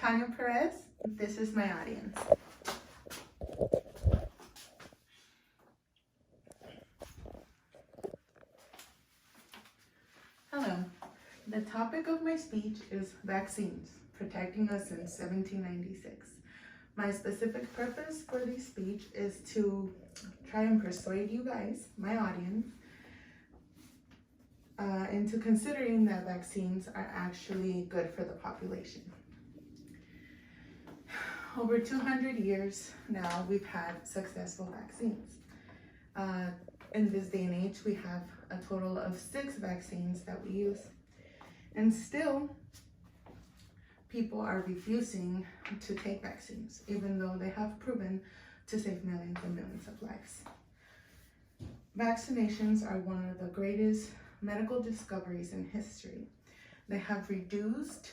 Tanya Perez. This is my audience. Hello. The topic of my speech is vaccines, protecting us in 1796. My specific purpose for this speech is to try and persuade you guys, my audience, into considering that vaccines are actually good for the population. Over 200 years now, we've had successful vaccines. In this day and age, we have a total of 6 vaccines that we use. And still, people are refusing to take vaccines, even though they have proven to save millions and millions of lives. Vaccinations are one of the greatest medical discoveries in history. They have reduced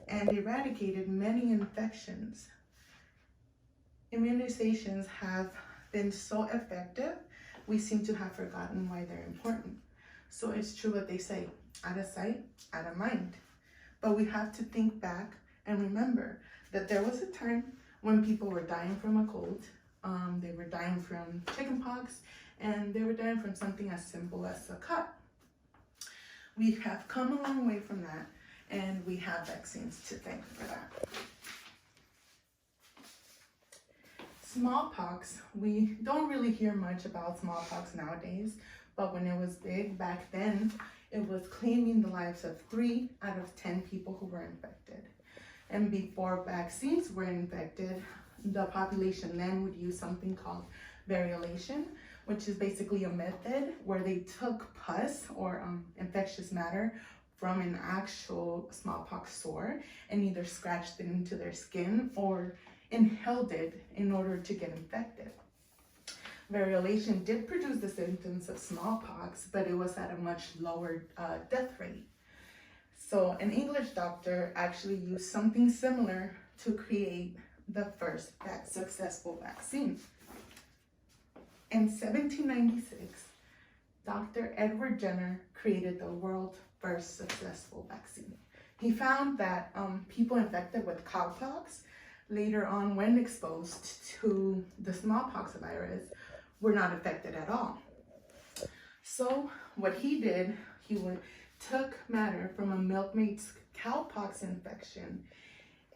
and eradicated many infections. Immunizations have been so effective, we seem to have forgotten why they're important. So it's true what they say, out of sight, out of mind. But we have to think back and remember that there was a time when people were dying from a cold, they were dying from chickenpox, and they were dying from something as simple as a cut. We have come a long way from that, and we have vaccines to thank for that. Smallpox, we don't really hear much about smallpox nowadays, but when it was big back then, it was claiming the lives of 3 out of 10 people who were infected. And before vaccines were invented, the population then would use something called variolation, which is basically a method where they took pus or infectious matter from an actual smallpox sore and either scratched it into their skin or inhaled it in order to get infected. Variolation did produce the symptoms of smallpox, but it was at a much lower death rate. So an English doctor actually used something similar to create the first successful vaccine. In 1796, Dr. Edward Jenner created the world's first successful vaccine. He found that people infected with cowpox later on, when exposed to the smallpox virus, were not affected at all. So what he did, he took matter from a milkmaid's cowpox infection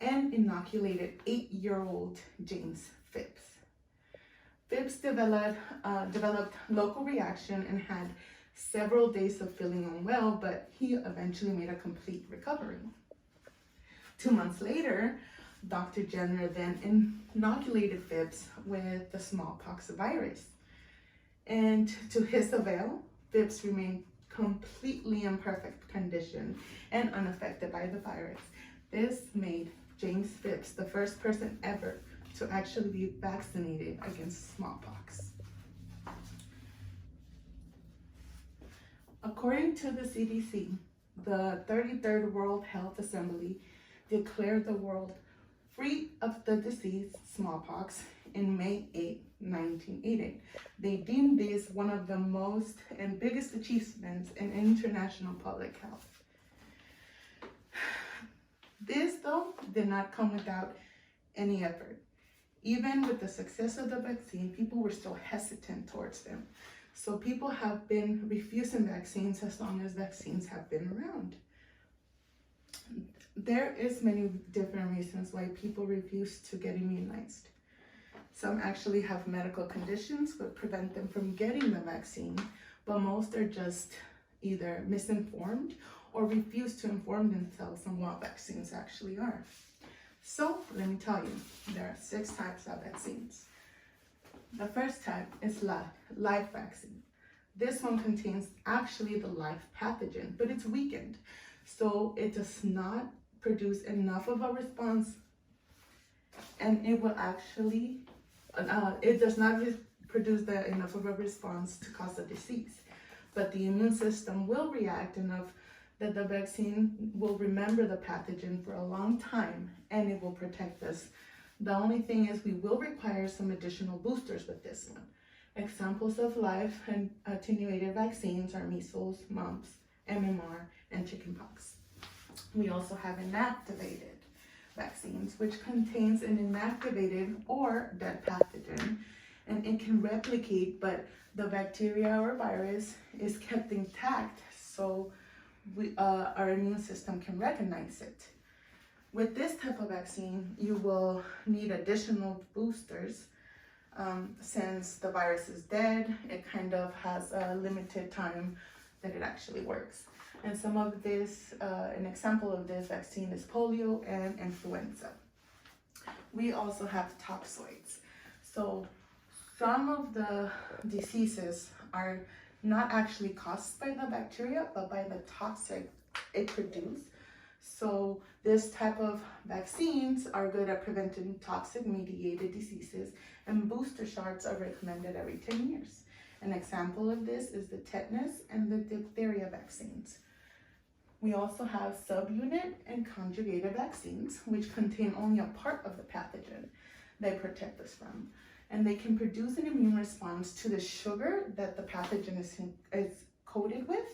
and inoculated 8-year-old James Phipps. Phipps developed local reaction and had several days of feeling unwell, but he eventually made a complete recovery. 2 months later, Dr. Jenner then inoculated Phipps with the smallpox virus. And to his avail, Phipps remained completely in perfect condition and unaffected by the virus. This made James Phipps the first person ever to actually be vaccinated against smallpox. According to the CDC, the 33rd World Health Assembly declared the world free of the disease smallpox in May 8, 1980. They deemed this one of the most and biggest achievements in international public health. This, though, did not come without any effort. Even with the success of the vaccine, people were still hesitant towards them. So people have been refusing vaccines as long as vaccines have been around. There is many different reasons why people refuse to get immunized. Some actually have medical conditions that prevent them from getting the vaccine, but most are just either misinformed or refuse to inform themselves on what vaccines actually are. So let me tell you, there are 6 types of vaccines. The first type is live vaccine. This one contains actually the live pathogen, but it's weakened. So it does not produce enough of a response, and it will actually, it does not produce enough of a response to cause a disease. But the immune system will react enough that the vaccine will remember the pathogen for a long time and it will protect us. The only thing is we will require some additional boosters with this one. Examples of live and attenuated vaccines are measles, mumps, MMR, and chickenpox. We also have inactivated vaccine. vaccines, which contains an inactivated or dead pathogen, and it can replicate, but the bacteria or virus is kept intact, so our immune system can recognize it. With this type of vaccine, you will need additional boosters. Since the virus is dead, it kind of has a limited time that it actually works. And some of this, an example of this vaccine is polio and influenza. We also have toxoids. So some of the diseases are not actually caused by the bacteria, but by the toxic it produces. So this type of vaccines are good at preventing toxic mediated diseases, and booster shots are recommended every 10 years. An example of this is the tetanus and the diphtheria vaccines. We also have subunit and conjugated vaccines, which contain only a part of the pathogen they protect us from. And they can produce an immune response to the sugar that the pathogen is coated with,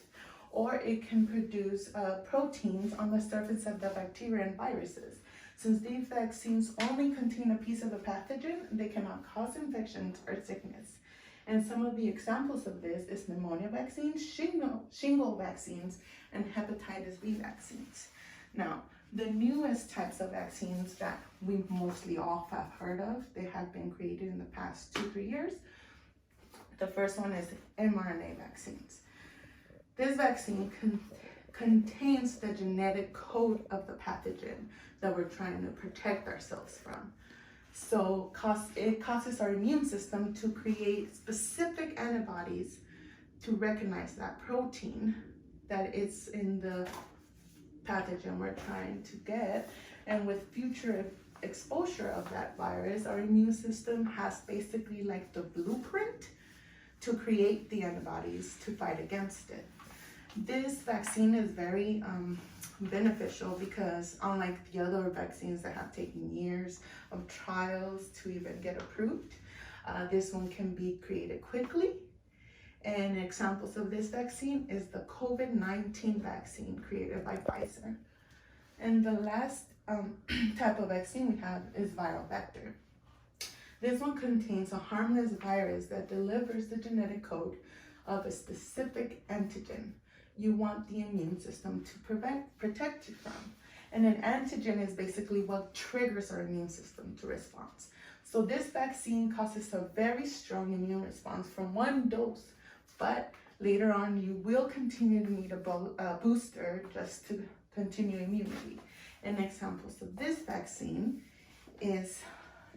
or it can produce proteins on the surface of the bacteria and viruses. Since these vaccines only contain a piece of the pathogen, they cannot cause infections or sickness. And some of the examples of this is pneumonia vaccines, shingle vaccines, and hepatitis B vaccines. Now, the newest types of vaccines that we mostly all have heard of, they have been created in the past 2-3 years. The first one is mRNA vaccines. This vaccine contains the genetic code of the pathogen that we're trying to protect ourselves from. So it causes our immune system to create specific antibodies to recognize that protein that is in the pathogen we're trying to get. And with future exposure of that virus, our immune system has basically like the blueprint to create the antibodies to fight against it. This vaccine is very beneficial because unlike the other vaccines that have taken years of trials to even get approved, this one can be created quickly. And examples of this vaccine is the COVID-19 vaccine created by Pfizer. And the last type of vaccine we have is viral vector. This one contains a harmless virus that delivers the genetic code of a specific antigen you want the immune system to protect you from. And an antigen is basically what triggers our immune system to respond. So this vaccine causes a very strong immune response from one dose, but later on you will continue to need a booster just to continue immunity. And examples of this vaccine is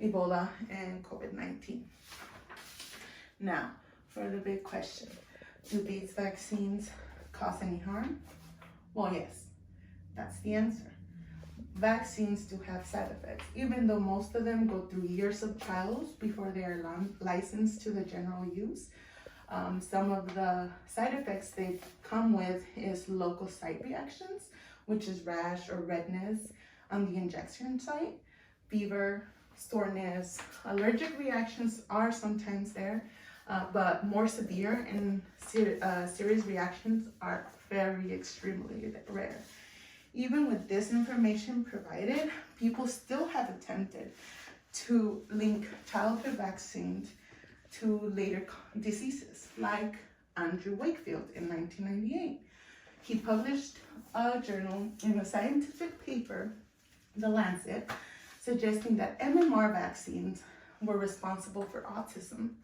Ebola and COVID-19. Now, for the big question, do these vaccines cause any harm? Well, yes, that's the answer. Vaccines do have side effects, even though most of them go through years of trials before they are licensed to the general use. Some of the side effects they come with is local site reactions, which is rash or redness on the injection site, fever, soreness. Allergic reactions are sometimes there, but more severe and serious reactions are very extremely rare. Even with this information provided, people still have attempted to link childhood vaccines to later diseases, like Andrew Wakefield in 1998. He published a journal in a scientific paper, The Lancet, suggesting that MMR vaccines were responsible for autism.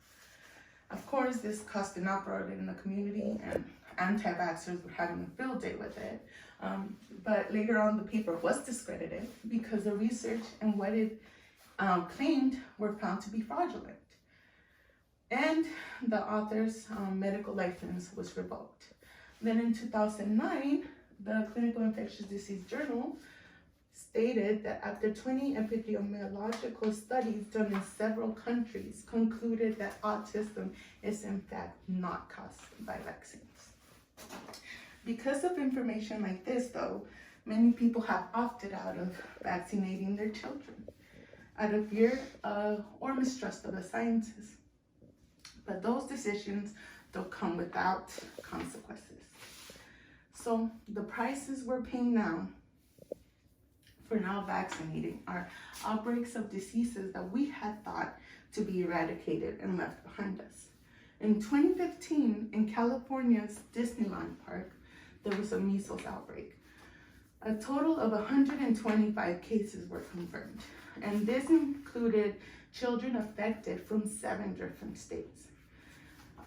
Of course, this caused an uproar in the community, and anti-vaxxers were having a field day with it. But later on, the paper was discredited because the research and what it claimed were found to be fraudulent. And the author's medical license was revoked. Then in 2009, the Clinical Infectious Disease Journal stated that after 20 epidemiological studies done in several countries, concluded that autism is in fact not caused by vaccines. Because of information like this, though, many people have opted out of vaccinating their children out of fear or mistrust of the sciences. But those decisions don't come without consequences. So the prices we're paying now for now vaccinating are outbreaks of diseases that we had thought to be eradicated and left behind us. In 2015, in California's Disneyland Park, there was a measles outbreak. A total of 125 cases were confirmed, and this included children affected from 7 different states.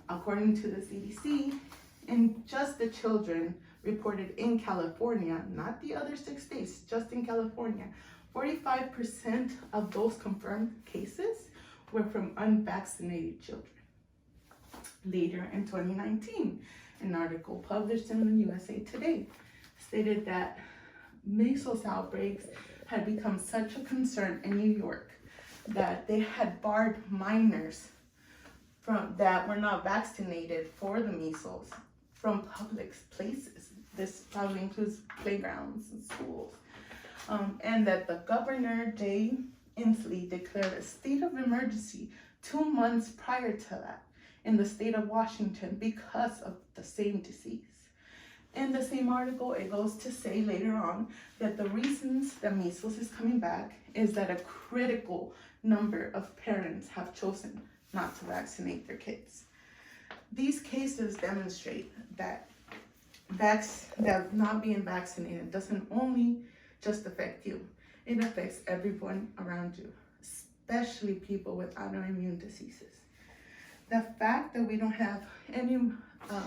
According to the CDC, in just the children reported in California, not the other 6 states, just in California, 45% of those confirmed cases were from unvaccinated children. Later in 2019, an article published in the USA Today stated that measles outbreaks had become such a concern in New York that they had barred minors that were not vaccinated for the measles from public places. This probably includes playgrounds and schools. And that the governor, Jay Inslee, declared a state of emergency 2 months prior to that in the state of Washington because of the same disease. In the same article, it goes to say later on that the reasons that measles is coming back is that a critical number of parents have chosen not to vaccinate their kids. These cases demonstrate that not being vaccinated doesn't only just affect you, it affects everyone around you, especially people with autoimmune diseases. The fact that we don't have any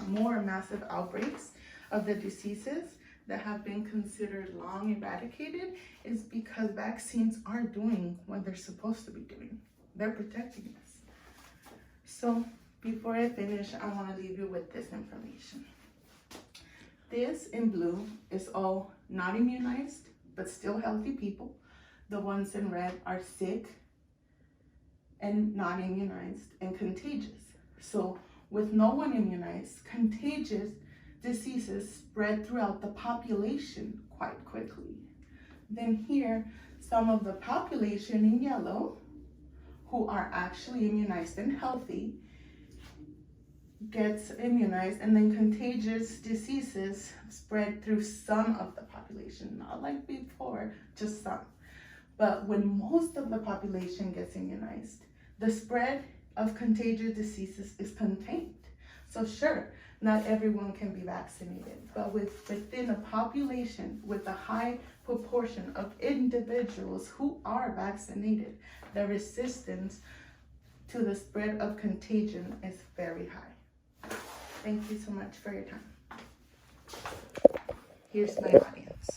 more massive outbreaks of the diseases that have been considered long eradicated is because vaccines are doing what they're supposed to be doing. They're protecting us. So before I finish, I want to leave you with this information. This in blue is all not immunized, but still healthy people. The ones in red are sick and not immunized and contagious. So with no one immunized, contagious diseases spread throughout the population quite quickly. Then here, some of the population in yellow who are actually immunized and healthy gets immunized, and then contagious diseases spread through some of the population, not like before, just some. But when most of the population gets immunized, the spread of contagious diseases is contained. So sure, not everyone can be vaccinated, but within a population with a high proportion of individuals who are vaccinated, the resistance to the spread of contagion is very high. Thank you so much for your time. Here's my audience.